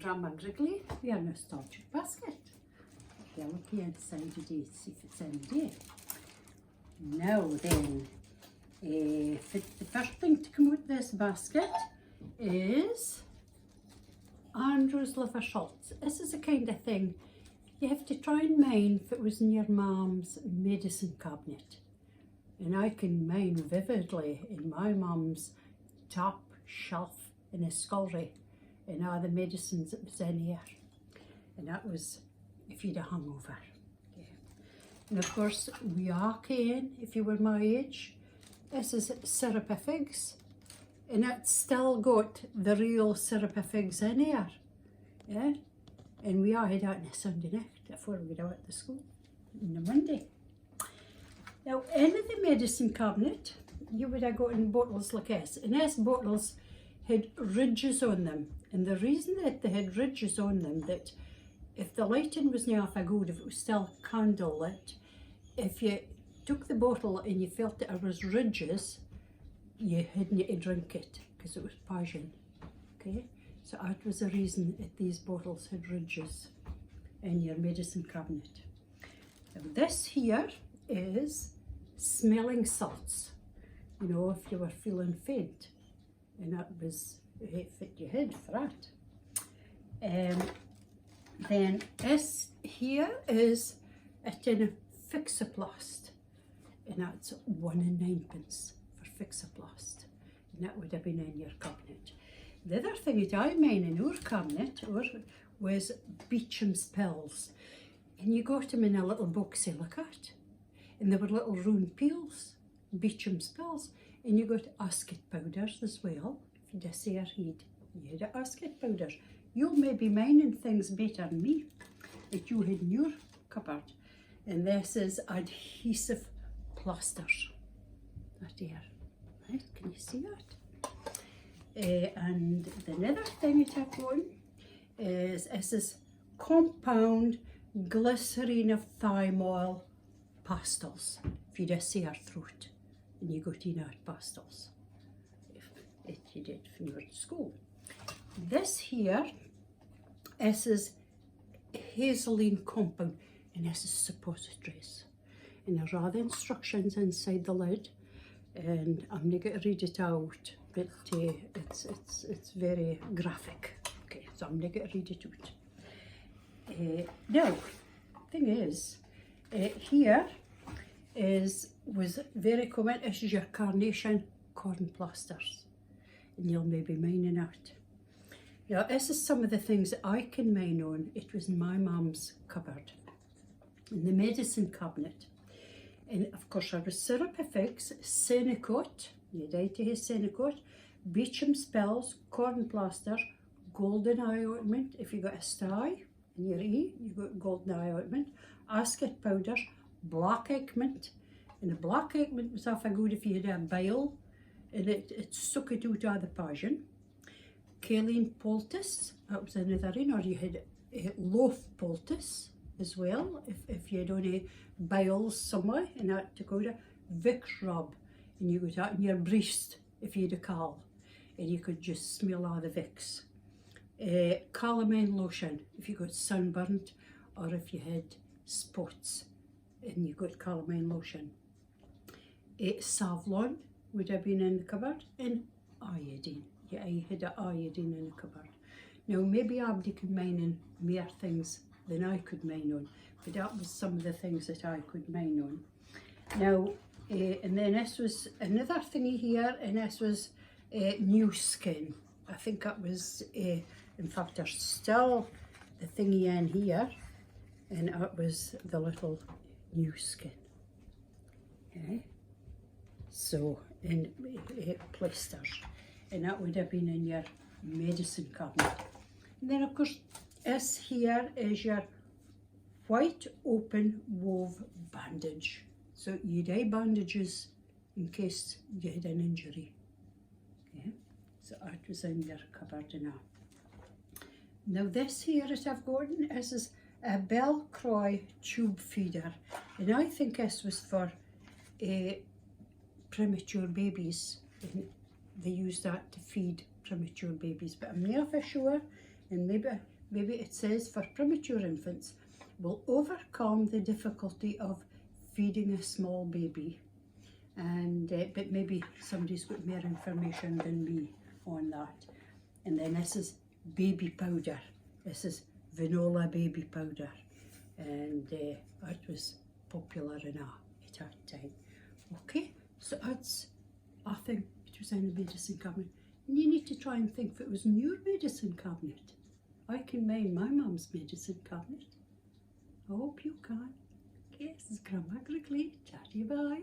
Grandma Griggly, your nostalgic basket. Okay, look here inside today, see if it's in there. Now then, the first thing to come out of this basket is Andrew's liver salts. This is the kind of thing you have to try and mine if it was in your mum's medicine cabinet. And I can mine vividly in my mum's top shelf in a scullery and all the medicines that was in here. And that was if you'd a hangover. Yeah. And of course, we are Kane, if you were my age. This is syrup of figs. And it's still got the real syrup of figs in here. Yeah. And we all had that on a Sunday night before we go out to school on the Monday. Now, in the medicine cabinet, you would have gotten bottles like this. And these bottles had ridges on them. And the reason that they had ridges on them, that if the lighting was not half a good, if it was still candle lit, if you took the bottle and you felt that there was ridges, you hadn't to drink it because it was poison. Okay, so that was the reason that these bottles had ridges in your medicine cabinet. Now this here is smelling salts. You know, if you were feeling faint, and that was what you had for that. Then this here is a tin of Fixaplast, and that's 1 and 9p for Fixaplast, and that would have been in your cabinet. The other thing that I made in our cabinet was Beecham's pills, and you got them in a little boxy like that, and they were little round pills, Beecham's pills, and you got Ascot powders as well. If you just say you had Ascot powders. You'll maybe mining things better than me that you had in your cupboard. And this is adhesive plasters. That here, right? Can you see that? And the other thing that I've got is this is compound glycerine of thymol pastils. If you just see our throat and you got in our pastils, if you did when you were at school. This here, this is hazeline compound, and this is suppositories. And there's all the instructions inside the lid, and I'm not going to read it out, but it's very graphic. Okay, so I'm not going to read it out. Now, thing is, here was very common. This is your carnation corn plasters, and you'll maybe mining out. Now, this is some of the things that I can mine on. It was in my mum's cupboard, in the medicine cabinet. And of course, there was syrup of figs, Senecot, you died to his Senecot, Beecham's pills, corn plasters, golden eye ointment. If you got a sty in your eye, you got golden eye ointment, Ascot powders, black ointment. And the black ointment was half a good if you had a bile, and it suck it out of the poison. Kaolin poultice, that was another one, or you had loaf poultice as well, if you had only biles somewhere, and that took out a Vicks rub, and you got that in your breast if you had a caul, and you could just smell all the Vicks. Calamine lotion, if you got sunburnt, or if you had spots, and you got calamine lotion. Savlon would have been in the cupboard, and iodine. Yeah, I had an iodine in the cupboard. Now, maybe Abdi could mine in more things than I could mine on, but that was some of the things that I could mine on. Now, and then this was another thingy here, and this was New Skin. I think that was, in fact, there's still the thingy in here, and that was the little New Skin. Okay. So, in plasters. And that would have been in your medicine cabinet. And then of course, this here is your white open wove bandage. So you'd have bandages in case you had an injury. Okay, so that was in your cupboard now. Now this here that I've gotten, this is a Belcroix tube feeder. And I think this was for premature babies. They use that to feed premature babies, but I'm not for sure, and maybe maybe it says for premature infants, will overcome the difficulty of feeding a small baby. And but maybe somebody's got more information than me on that. And then this is baby powder. This is vanilla baby powder, and it was popular in at that time. Okay, so that's, I think it was in the medicine cabinet. And you need to try and think if it was in your medicine cabinet. I can mind my mum's medicine cabinet. I hope you can. Okay, this is Grandma Griggly. Chatty bye.